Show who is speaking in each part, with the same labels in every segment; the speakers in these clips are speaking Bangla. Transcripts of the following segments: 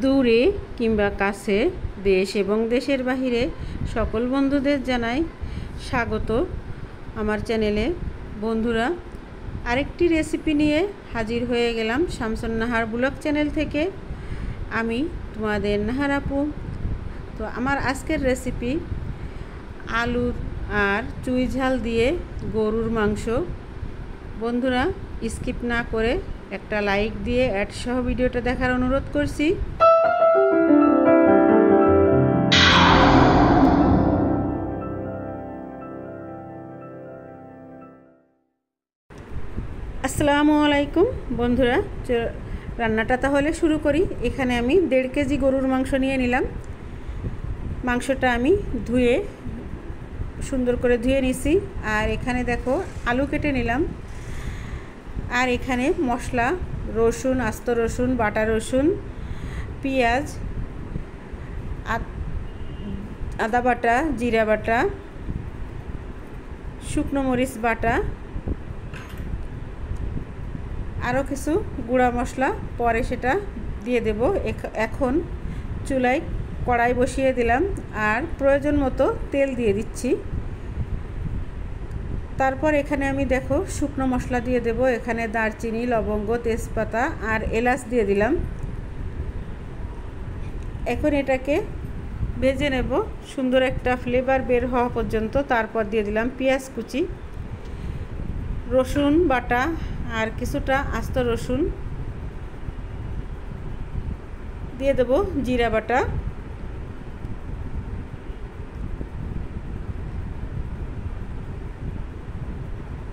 Speaker 1: দূরে কিংবা কাছে, দেশ এবং দেশের বাহিরে সকল বন্ধুদের জানাই স্বাগত আমার চ্যানেলে। বন্ধুরা, আরেকটি রেসিপি নিয়ে হাজির হয়ে গেলাম শামসুন নাহার ব্লগ চ্যানেল থেকে। আমি তোমাদের নাহার আপু। তো আমার আজকের রেসিপি আলু আর চুই ঝাল দিয়ে গরুর মাংস। বন্ধুরা, স্কিপ না করে একটা লাইক দিয়ে অ্যাড সহ ভিডিওটা দেখার অনুরোধ করছি। আসসালামু আলাইকুম বন্ধুরা, রান্নাটা তাহলে শুরু করি। এখানে আমি 1.5 কেজি গরুর মাংস নিয়ে নিলাম। মাংসটা আমি ধুয়ে সুন্দর করে ধুয়ে নিছি। আর এখানে দেখো আলু কেটে নিলাম। আর এখানে মশলা, রসুন, আস্ত রসুন, বাটা রসুন, পেঁয়াজ, আদা বাটা, জিরা বাটা, শুকনো মরিচ বাটা, আরও কিছু গুঁড়া মশলা পরে সেটা দিয়ে দেব। এখন চুলায় কড়াই বসিয়ে দিলাম আর প্রয়োজন মতো তেল দিয়ে দিচ্ছি। তারপর এখানে আমি দেখো শুকনো মশলা দিয়ে দেব। এখানে দারচিনি, লবঙ্গ, তেজপাতা আর এলাচ দিয়ে দিলাম। এখন এটাকে ভেজে নেব সুন্দর একটা ফ্লেভার বের হওয়া পর্যন্ত। তারপর দিয়ে দিলাম পেঁয়াজ কুচি, রসুন বাটা আর কিছুটা আস্ত রসুন দিয়ে দেব, জিরা বাটা,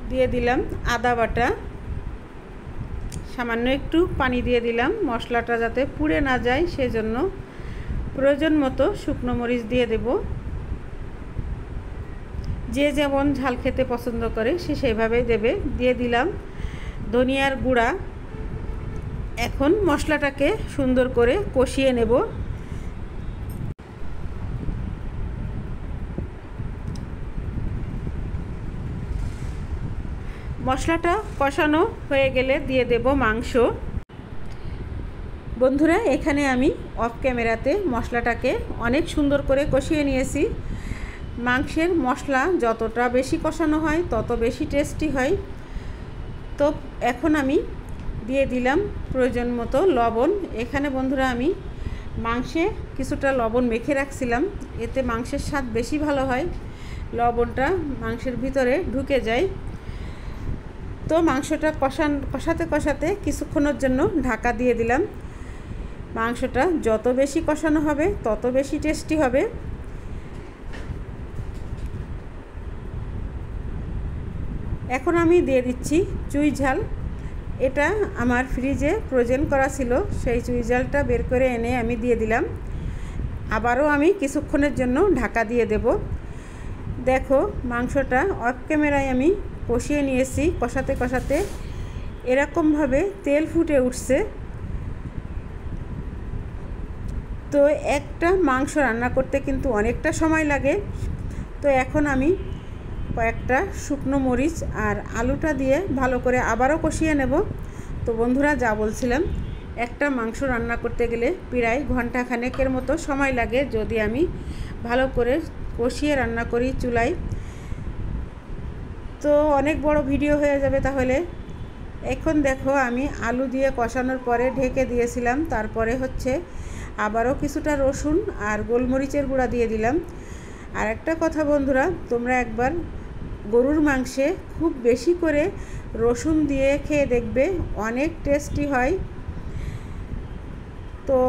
Speaker 1: দিয়ে দিলাম আদা বাটা, সামান্য একটু পানি দিয়ে দিলাম মশলাটা যাতে পুড়ে না যায় সেজন্য। প্রয়োজন মতো শুকনো মরিচ দিয়ে দেব। যে যেমন ঝাল খেতে পছন্দ করে সে সেভাবেই দেবে। দিয়ে দিলাম ধনিয়ার গুঁড়া। এখন মশলাটাকে সুন্দর করে কষিয়ে নেব। মশলাটা কষানো হয়ে গেলে দিয়ে দেব মাংস। বন্ধুরা, এখানে আমি অফ ক্যামেরাতে মশলাটাকে অনেক সুন্দর করে কষিয়ে নিয়েছি। মাংসের মশলা যতটা বেশি কষানো হয় তত বেশি টেস্টি হয়। তো এখন আমি দিয়ে দিলাম প্রয়োজন মতো লবণ। এখানে বন্ধুরা আমি মাংসে কিছুটা লবণ মেখে রাখছিলাম, এতে মাংসের স্বাদ বেশি ভালো হয়, লবণটা মাংসের ভিতরে ঢুকে যায়। তো মাংসটা কষাতে কষাতে কিছুক্ষণের জন্য ঢাকা দিয়ে দিলাম। মাংসটা যত বেশি কষানো হবে তত বেশি টেস্টি হবে। এখন আমি দিয়ে দিচ্ছি চুই ঝাল। এটা আমার ফ্রিজে ফ্রোজেন করা ছিল, সেই চুই ঝালটা বের করে এনে আমি দিয়ে দিলাম। আবারও আমি কিছুক্ষণের জন্য ঢাকা দিয়ে দেব। দেখো মাংসটা অফ ক্যামেরায় আমি কষিয়ে নিয়েছি। কষাতে কষাতে এরকমভাবে তেল ফুটে উঠছে। তো একটা মাংস রান্না করতে কিন্তু অনেকটা সময় লাগে। তো এখন আমি কয়েকটা শুকনো মরিচ আর আলুটা দিয়ে ভালো করে আবারও কষিয়ে নেব। তো বন্ধুরা, যা বলছিলাম, একটা মাংস রান্না করতে গেলে প্রায় ঘন্টাখানেকের মতো সময় লাগে যদি আমি ভালো করে কষিয়ে রান্না করি চুলায়। তো অনেক বড় ভিডিও হয়ে যাবে তাহলে। এখন দেখো আমি আলু দিয়ে কষানোর পরে ঢেকে দিয়েছিলাম। তারপরে আবারও কিছুটা রসুন আর গোলমরিচের গুঁড়া দিয়ে দিলাম। আর একটা কথা বন্ধুরা, তোমরা একবার গরুর মাংসে খুব বেশি করে রসুন দিয়ে খেয়ে দেখবে, অনেক টেস্টি হয়। তো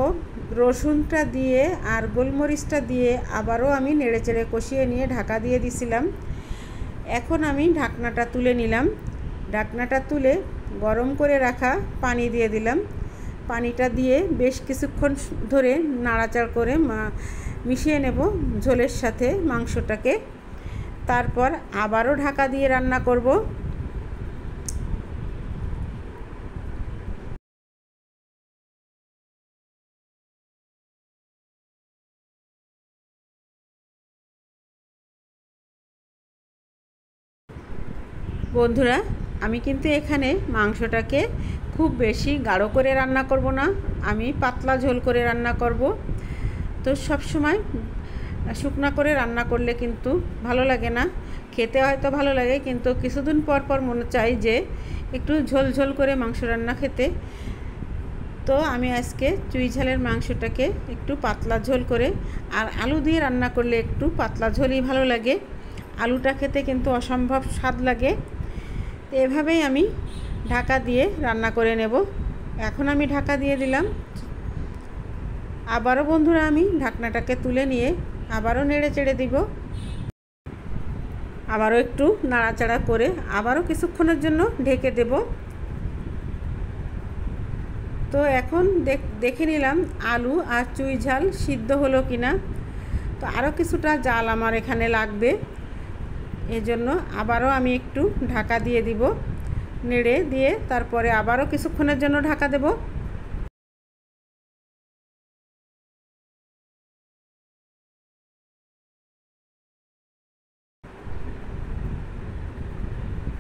Speaker 1: রসুনটা দিয়ে আর গোলমরিচটা দিয়ে আবারও আমি নেড়েচেড়ে কষিয়ে নিয়ে ঢাকা দিয়ে দিছিলাম। এখন আমি ঢাকনাটা তুলে নিলাম। ঢাকনাটা তুলে গরম করে রাখা পানি দিয়ে দিলাম। পানিটা দিয়ে বেশ কিছুক্ষণ ধরে নাড়াচাড়া করে মিশিয়ে নেব ঝোলের সাথে মাংসটাকে। তারপর আবারও ঢাকা দিয়ে রান্না করব। বন্ধুরা, আমি কিন্তু এখানে মাংসটাকে খুব বেশি গাঢ় করে রান্না করব না, আমি পাতলা ঝোল করে রান্না করব। তো সব সময় শুকনা করে রান্না করলে কিন্তু ভালো লাগে না, খেতে হয়তো ভালো লাগে কিন্তু কিছুদিন পর পর মনে চাই যে একটু ঝোল ঝোল করে মাংস রান্না খেতে। তো আমি আজকে চুই ঝালের মাংসটাকে একটু পাতলা ঝোল করে, আর আলু দিয়ে রান্না করলে একটু পাতলা ঝোলই ভালো লাগে, আলুটা খেতে কিন্তু অসম্ভব স্বাদ লাগে। তো এভাবেই আমি ঢাকা দিয়ে রান্না করে নেব। এখন আমি ঢাকা দিয়ে দিলাম। আবারও বন্ধুরা আমি ঢাকনাটাকে তুলে নিয়ে আবারও নেড়ে চেড়ে দিব, আবারও একটু নাড়াচাড়া করে আবারও কিছুক্ষণের জন্য ঢেকে দেব। তো এখন দেখে নিলাম আলু আর চুই ঝাল সিদ্ধ হলো কিনা। তো আরও কিছুটা জাল আমার এখানে লাগবে, এজন্য আবারও আমি একটু ঢাকা দিয়ে দিব, নেড়ে দিয়ে তারপরে আবারও কিছুক্ষণের জন্য ঢাকা দেব।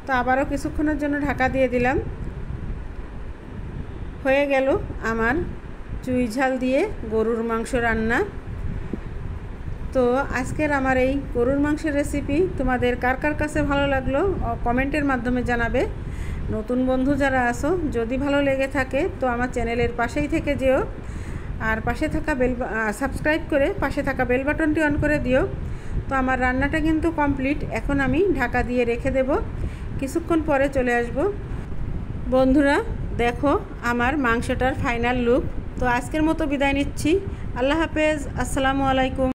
Speaker 1: তো আবারও কিছুক্ষণের জন্য ঢাকা দিয়ে দিলাম। হয়ে গেল আমার চুই ঝাল দিয়ে গরুর মাংস রান্না। তো আজকের আমার এই গরুর মাংসের রেসিপি তোমাদের কার কার কাছে ভালো লাগলো কমেন্টের মাধ্যমে জানাবে। নতুন বন্ধু যারা আসো, যদি ভালো লেগে থাকে তো আমার চ্যানেলের পাশেই থেকে যেও, আর পাশে থাকা সাবস্ক্রাইব করে পাশে থাকা বেল বাটনটি অন করে দিও। তো আমার রান্নাটা কিন্তু কমপ্লিট, এখন আমি ঢাকা দিয়ে রেখে দেব, কিছুক্ষণ পরে চলে আসব। বন্ধুরা দেখো আমার মাংসটার ফাইনাল লুক। তো আজকের মতো বিদায় নিচ্ছি, আল্লাহ হাফেজ, আসসালামু আলাইকুম।